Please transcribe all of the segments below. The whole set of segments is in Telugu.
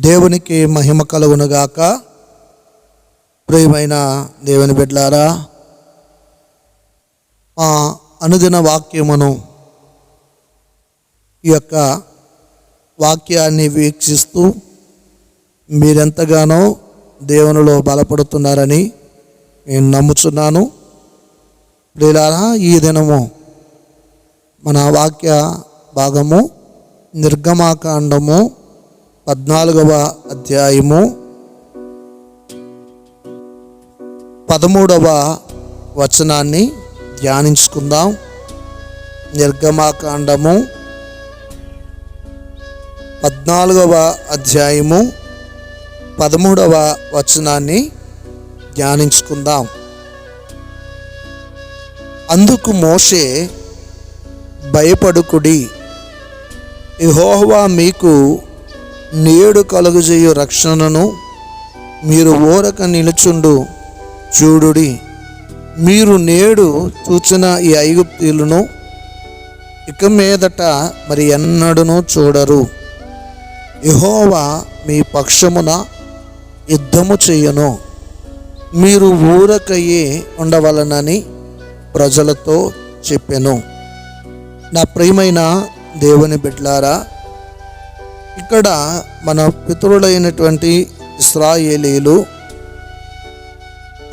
దేవునికి మహిమ కలుగునుగాక. ప్రియమైన దేవుని బిడ్డలారా, ఆ అనుదిన వాక్యమును ఈ యొక్క వాక్యాన్ని వీక్షిస్తూ మీరెంతగానో దేవునిలో బలపడుతున్నారని నేను నమ్ముచున్నాను. ప్రియులారా, ఈ దినము మన వాక్య భాగము నిర్గమాకాండము 14వ అధ్యాయము 13వ వచనాన్ని ధ్యానించుకుందాం. నిర్గమాకాండము 14వ అధ్యాయము 13వ వచనాన్ని ధ్యానించుకుందాం. అందుకు మోషే, భయపడుకుడి, యెహోవా మీకు నేడు కలుగజేయు రక్షణను మీరు ఊరక నిలుచుండు చూడుడి. మీరు నేడు చూచిన ఈ ఐగుప్తీయులను ఇక మీదట మరి ఎన్నడూను చూడరు. యెహోవా మీ పక్షమున యుద్ధము చెయ్యను, మీరు ఊరకయే ఉండవలనని ప్రజలతో చెప్పెను. నా ప్రియమైన దేవుని బిడ్డలారా, ఇక్కడ మన పితరులైనటువంటి ఇశ్రాయేలీలు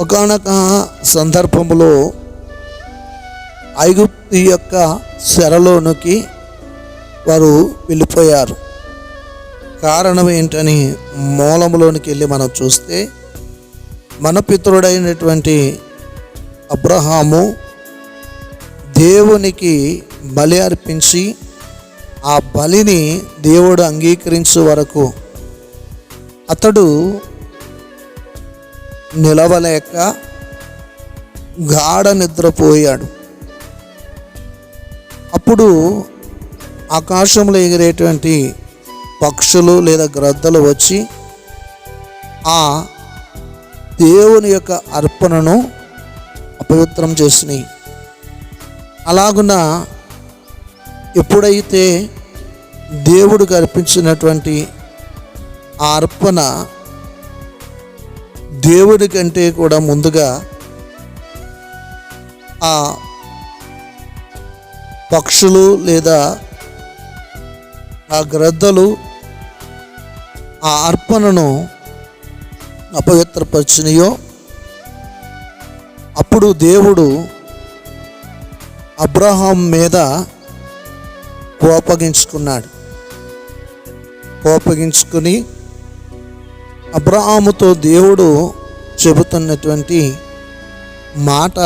ఒకానొక సందర్భంలో ఐగుప్తు యొక్క చెరలోనికి వారు వెళ్ళిపోయారు. కారణం ఏంటని మూలంలోనికి వెళ్ళి మనం చూస్తే, మన పితరుడైనటువంటి అబ్రహాము దేవునికి బలి అర్పించి ఆ బలిని దేవుడు అంగీకరించే వరకు అతడు నిలవలేక గాఢ నిద్రపోయాడు. అప్పుడు ఆకాశంలో ఎగిరేటువంటి పక్షులు లేదా గ్రద్దలు వచ్చి ఆ దేవుని యొక్క అర్పణను అపవిత్రం చేసినాయి. అలాగున ఎప్పుడైతే దేవుడికి అర్పించినటువంటి ఆ అర్పణ దేవుడి కంటే కూడా ముందుగా ఆ పక్షులు లేదా ఆ గ్రద్దలు ఆ అర్పణను అపవిత్రపరిచినాయో, అప్పుడు దేవుడు అబ్రహాం మీద కోపగించుకుని అబ్రహాముతో దేవుడు చెబుతున్నటువంటి మాట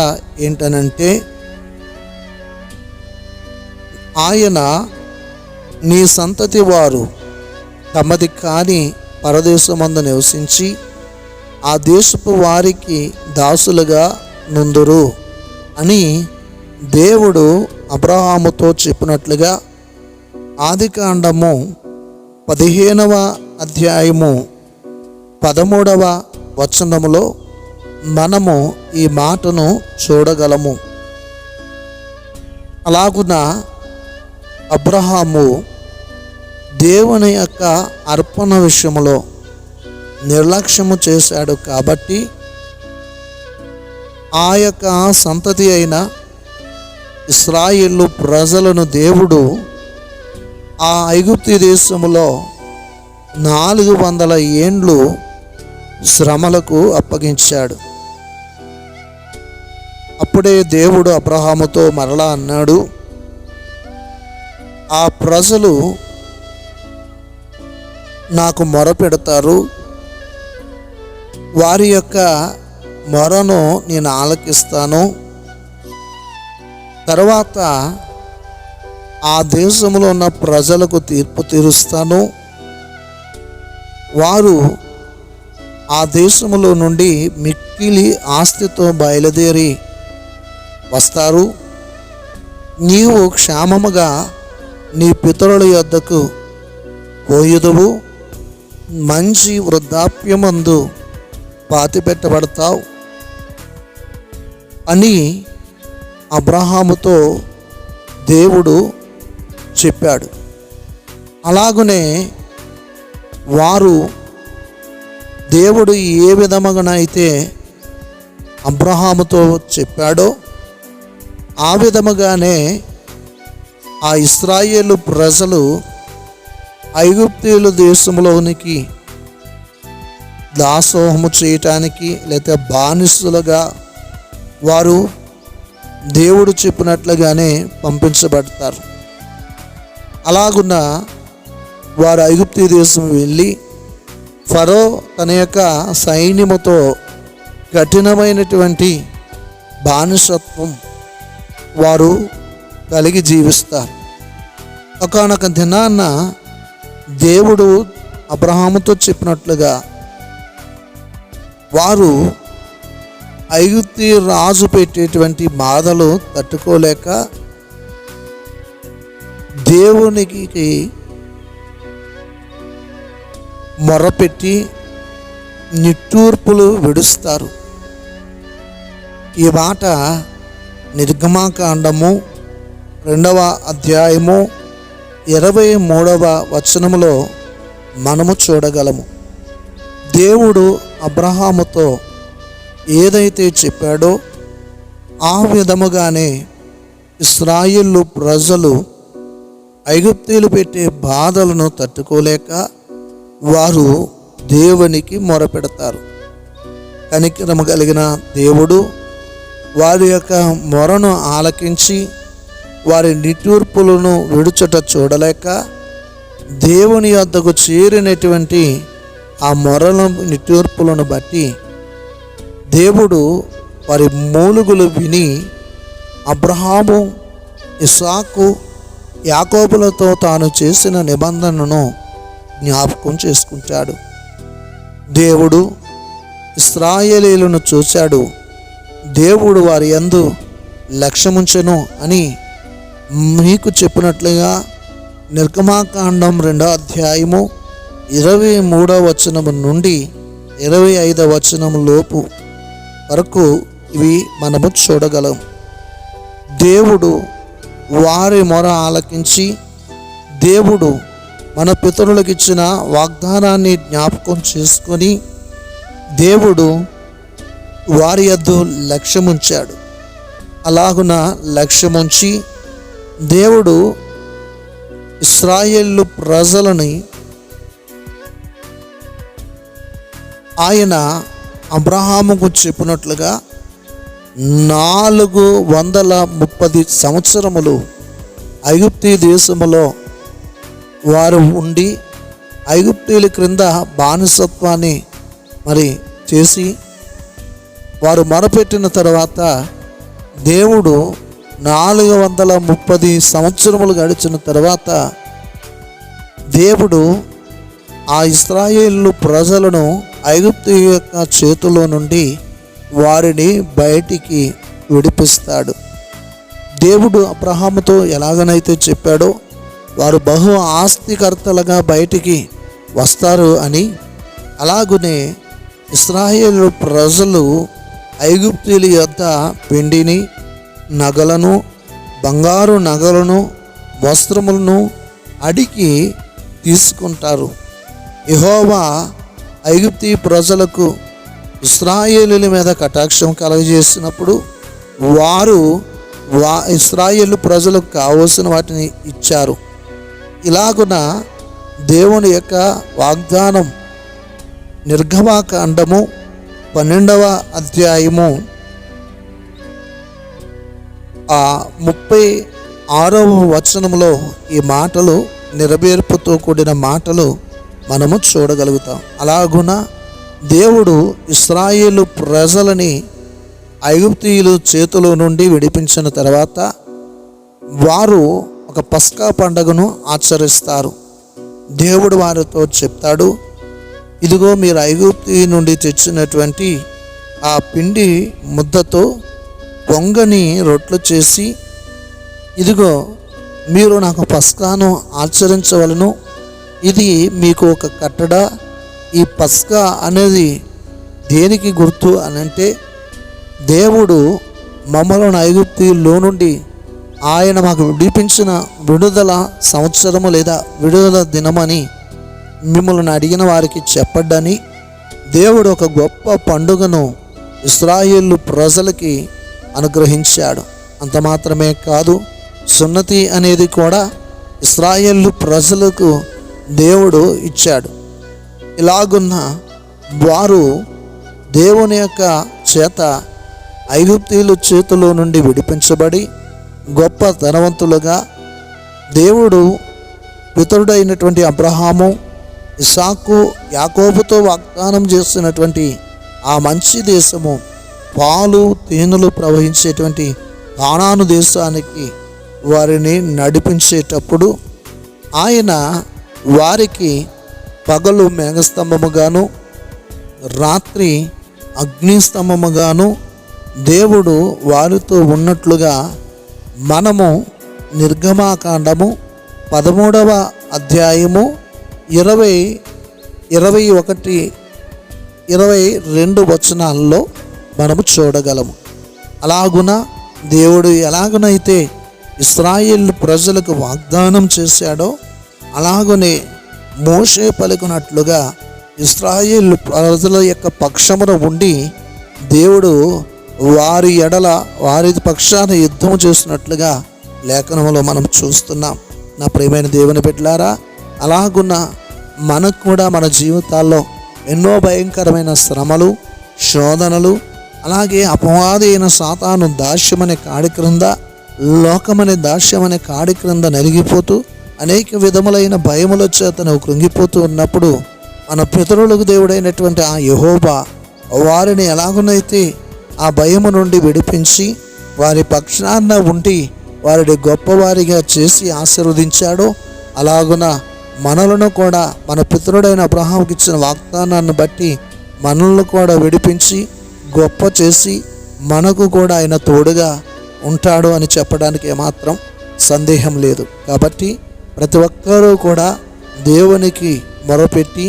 ఏంటనంటే, ఆయన నీ సంతతి వారు తమది కాని పరదేశమందు నివసించి ఆ దేశపు వారికి దాసులుగా నుందురు అని దేవుడు అబ్రహాముతో చెప్పినట్లుగా ఆదికాండము 15వ అధ్యాయము 13వ వచనములో మనము ఈ మాటను చూడగలము. అలాగున అబ్రహాము దేవుని యొక్క అర్పణ విషయంలో నిర్లక్ష్యము చేశాడు కాబట్టి ఆ యొక్క సంతతి అయిన ఇశ్రాయేలు ప్రజలను దేవుడు ఆ ఐగుప్తు దేశములో 400 ఏండ్లు శ్రమలకు అప్పగించాడు. అప్పుడే దేవుడు అబ్రహాముతో మరలా అన్నాడు, ఆ ప్రజలు నాకు మొరపెడతారు, వారి యొక్క మొరను నేను ఆలకిస్తాను. తర్వాత ఆ దేశంలో ఉన్న ప్రజలకు తీర్పు తీరుస్తాను. వారు ఆ దేశంలో నుండి మిక్కిలి ఆస్తితో బయలుదేరి వస్తారు. నీవు క్షేమముగా నీ పితరుల యొద్దకు పోయుదువు, మంచి వృద్ధాప్యమందు పాతిపెట్టబడతావు అని అబ్రహాముతో దేవుడు చెప్పాడు. అలాగునే వారు దేవుడు ఏ విధముగానైతే అబ్రహాముతో చెప్పాడో ఆ విధముగానే ఆ ఇశ్రాయేలు ప్రజలు ఐగుప్తీయుల దేశంలోనికి దాసోహము చేయటానికి లేదా బానిసలుగా వారు దేవుడు చెప్పినట్లుగానే పంపించబడతారు. అలాగున్న వారు ఐగుప్తీ దేశం వెళ్ళి ఫరో తన యొక్క సైన్యముతో కఠినమైనటువంటి బానిసత్వం వారు కలిగి జీవిస్తారు. ఒకానొక దినాన్న దేవుడు అబ్రహాముతో చెప్పినట్లుగా వారు ఐగుప్తీ రాజు పెట్టేటువంటి బాధలు తట్టుకోలేక దేవునికి మొరపెట్టి నిట్టూర్పులు విడుస్తారు. ఈ మాట నిర్గమాకాండము 2వ అధ్యాయము 23వ వచనములో మనము చూడగలము. దేవుడు అబ్రహాముతో ఏదైతే చెప్పాడో ఆ విధముగానే ఇశ్రాయేలు ప్రజలు ఐగుప్తీయులు పెట్టే బాధలను తట్టుకోలేక వారు దేవునికి మొరపెడతారు. కనికరము కలిగిన దేవుడు వారి యొక్క మొరను ఆలకించి వారి నిట్టూర్పులను విడుచుట చూడలేక దేవుని యొద్దకు చేరినటువంటి ఆ మొరల నిట్టూర్పులను బట్టి దేవుడు వారి మూలుగులు విని అబ్రహాము, ఇస్సాకు, యాకోబులతో తాను చేసిన నిబంధనను జ్ఞాపకం చేసుకుంటాడు. దేవుడు ఇశ్రాయేలీయులను చూశాడు. దేవుడు వారి యందు లక్ష్యముంచెను అని మీకు చెప్పినట్లుగా నిర్గమాకాండం 2వ అధ్యాయము 23వ వచనము నుండి 25వ వచనము లోపు వరకు ఇవి మనము చూడగలం. దేవుడు వారి మొర ఆలకించి దేవుడు మన పితరులకు ఇచ్చిన వాగ్దానాన్ని జ్ఞాపకం చేసుకొని దేవుడు వారి యొద్ద లక్ష్యముంచాడు. అలాగున లక్ష్యముంచి దేవుడు ఇశ్రాయేలు ప్రజలని ఆయన అబ్రహాముకు చెప్పినట్లుగా 430 సంవత్సరములు ఐగుప్తీ దేశములో వారు ఉండి ఐగుప్తీయుల క్రింద బానిసత్వాన్ని చేసి వారు మొరపెట్టిన తర్వాత దేవుడు 430 సంవత్సరములు గడిచిన తర్వాత దేవుడు ఆ ఇశ్రాయేలు ప్రజలను ఐగుప్తు యొక్క చేతిలో నుండి వారిని బయటికి విడిపిస్తాడు. దేవుడు అబ్రహాముతో ఎలాగనైతే చెప్పాడో వారు బహు ఆస్తికర్తలుగా బయటికి వస్తారు అని, అలాగునే ఇశ్రాయేలు ప్రజలు ఐగుప్తీయుల యొద్ద వెండిని, నగలను, బంగారు నగలను, వస్త్రములను అడిగి తీసుకుంటారు. యెహోవా ఐగుప్తీ ప్రజలకు ఇశ్రాయేలుల మీద కటాక్షం కలుగజేసినప్పుడు వారు ఇశ్రాయేలు ప్రజలకు కావలసిన వాటిని ఇచ్చారు. ఇలాగున దేవుని యొక్క వాగ్దానం నిర్గమాకాండము 12వ అధ్యాయము 36వ వచనంలో ఈ మాటలు నెరవేర్పుతో కూడిన మాటలు మనము చూడగలుగుతాం. అలాగున దేవుడు ఇశ్రాయేలు ప్రజలని ఐగుప్తీయుల చేతిలో నుండి విడిపించిన తర్వాత వారు ఒక పస్కా పండుగను ఆచరిస్తారు. దేవుడు వారితో చెప్తాడు, ఇదిగో మీరు ఐగుప్తీ నుండి తెచ్చినటువంటి ఆ పిండి ముద్దతో పొంగని రొట్లు చేసి ఇదిగో మీరు నాకు పస్కాను ఆచరించవలను, ఇది మీకు ఒక కట్టడ. ఈ పస్కా అనేది దేనికి గుర్తు అని అంటే దేవుడు మమ్మలను ఐగుప్తీయుల్లో నుండి ఆయన మాకు విడిపించిన విడుదల సంవత్సరము లేదా విడుదల దినమని మిమ్మల్ని అడిగిన వారికి చెప్పడ్డని దేవుడు ఒక గొప్ప పండుగను ఇశ్రాయేలు ప్రజలకి అనుగ్రహించాడు. అంత మాత్రమే కాదు, సున్నతి అనేది కూడా ఇశ్రాయేలు ప్రజలకు దేవుడు ఇచ్చాడు. ఇలాగున్న వారు దేవుని యొక్క చేత ఐగుప్తీయుల చేతిలో నుండి విడిపించబడి గొప్ప ధనవంతులుగా దేవుడు పితరుడైనటువంటి అబ్రహాము, ఇస్సాకు, యాకోబుతో వాగ్దానం చేస్తున్నటువంటి ఆ మంచి దేశము, పాలు తేనెలు ప్రవహించేటువంటి కానాను దేశానికి వారిని నడిపించేటప్పుడు ఆయన వారికి పగలు మేఘస్తంభముగాను రాత్రి అగ్నిస్తంభముగాను దేవుడు వారితో ఉన్నట్లుగా మనము నిర్గమాకాండము 13వ అధ్యాయము 21-22 వచనాల్లో మనము చూడగలము. అలాగున దేవుడు ఎలాగునైతే ఇశ్రాయేలు ప్రజలకు వాగ్దానం చేశాడో అలాగనే మోషే పలికినట్లుగా ఇశ్రాయేలు ప్రజల యొక్క పక్షమున ఉండి దేవుడు వారి ఎడల వారి పక్షాన యుద్ధం చేసినట్లుగా లేఖనంలో మనం చూస్తున్నాం. నా ప్రియమైన దేవుని బిడ్డలారా, అలాగున్న మనకు కూడా మన జీవితాల్లో ఎన్నో భయంకరమైన శ్రమలు, శోధనలు, అలాగే అపవాది అయిన సాతాను దాస్యమనే కాడి క్రింద, లోకమనే దాస్యమనే కాడి క్రింద నలిగిపోతూ అనేక విధములైన భయముల చేత నువ్వు కృంగిపోతూ ఉన్నప్పుడు మన పితరులకు దేవుడైనటువంటి ఆ యెహోవా వారిని ఎలాగునైతే ఆ భయము నుండి విడిపించి వారి పక్షాన ఉండి వారిని గొప్పవారిగా చేసి ఆశీర్వదించాడో అలాగున మనలను కూడా మన పితరుడైన అబ్రహాముకి ఇచ్చిన వాగ్దానాన్ని బట్టి మనల్ని కూడా విడిపించి గొప్ప చేసి మనకు కూడా ఆయన తోడుగా ఉంటాడు అని చెప్పడానికి ఏమాత్రం సందేహం లేదు. కాబట్టి ప్రతి ఒక్కరూ కూడా దేవునికి మొరపెట్టి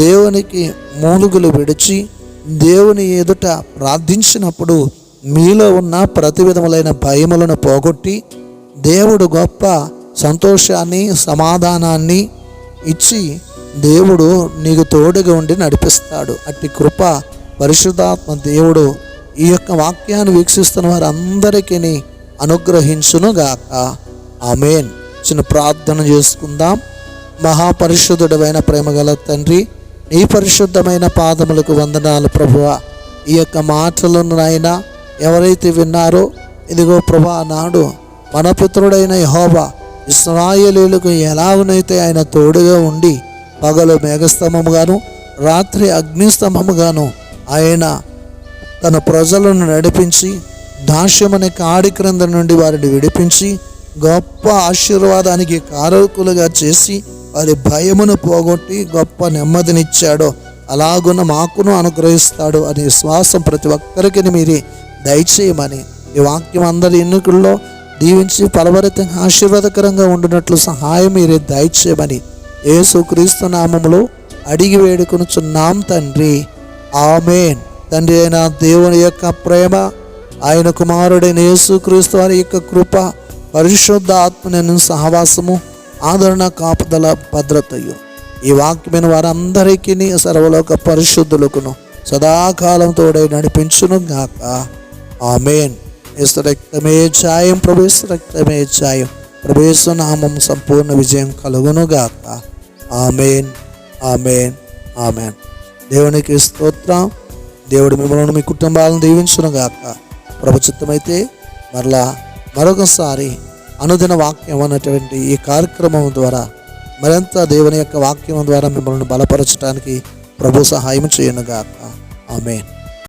దేవునికి మూలుగులు విడిచి దేవుని ఎదుట ప్రార్థించినప్పుడు మీలో ఉన్న ప్రతి విధములైన భయములను పోగొట్టి దేవుడు గొప్ప సంతోషాన్ని, సమాధానాన్ని ఇచ్చి దేవుడు నీకు తోడుగా ఉండి నడిపిస్తాడు. అట్టి కృప పరిశుద్ధాత్మ దేవుడు ఈ యొక్క వాక్యాన్ని వీక్షిస్తున్న వారందరికీ అనుగ్రహించునుగాక. ఆమేన్. చిన్న ప్రార్థన చేసుకుందాం. మహాపరిశుద్ధుడైన ప్రేమగల తండ్రి, నీ పరిశుద్ధమైన పాదములకు వందనాలు ప్రభువా. ఈ యొక్క మాటలను నాయనా ఎవరైతే విన్నారో ఇదిగో ప్రభా, నాడు మన పుత్రుడైన యెహోవా ఇశ్రాయేలీయులకు ఎలాగనైతే ఆయన తోడుగా ఉండి పగలు మేఘస్తంభముగాను రాత్రి అగ్నిస్తంభముగాను ఆయన తన ప్రజలను నడిపించి దాస్యమనే కాడి క్రింద నుండి వారిని విడిపించి గొప్ప ఆశీర్వాదానికి కారకులుగా చేసి వారి భయమును పోగొట్టి గొప్ప నెమ్మదినిచ్చాడో అలాగున్న మాకును అనుగ్రహిస్తాడు అనే విశ్వాసం ప్రతి ఒక్కరికి మీరే దయచేయమని ఈ వాక్యం అందరి ఎన్నికల్లో దీవించి ఫలభరితంగా ఆశీర్వాదకరంగా ఉండినట్లు సహాయం మీరే దయచేయమని యేసుక్రీస్తు నామములో అడిగి వేడుకొనుచున్నాం తండ్రి. ఆమేన్. తండ్రి అయిన దేవుని యొక్క ప్రేమ, ఆయన కుమారుడైన యేసుక్రీస్తు వారి యొక్క కృప, పరిశుద్ధ ఆత్మను సహవాసము, ఆదరణ, కాపుదల, భద్రతయు ఈ వాక్యమైన వారందరికీ సర్వలోక పరిశుద్ధులకును సదాకాలం తోడై నడిపించును గాక. ఆమేన్. యేసు రక్తమే ఛాయం, ప్రభేసు రక్తమే ఛాయం, ప్రభేసు నామం సంపూర్ణ విజయం కలుగును గాక. ఆమేన్. ఆమేన్. ఆమేన్. దేవునికి స్తోత్రం. దేవుడు మిమ్మల్ని మీ కుటుంబాలను దీవించును గాక. ప్రభుచిత్తమైతే మరొకసారి అనుదిన వాక్యం అన్నటువంటి ఈ కార్యక్రమం ద్వారా మరింత దేవుని యొక్క వాక్యం ద్వారా మిమ్మల్ని బలపరచడానికి ప్రభు సహాయం చేయను గాక. ఆమేన్.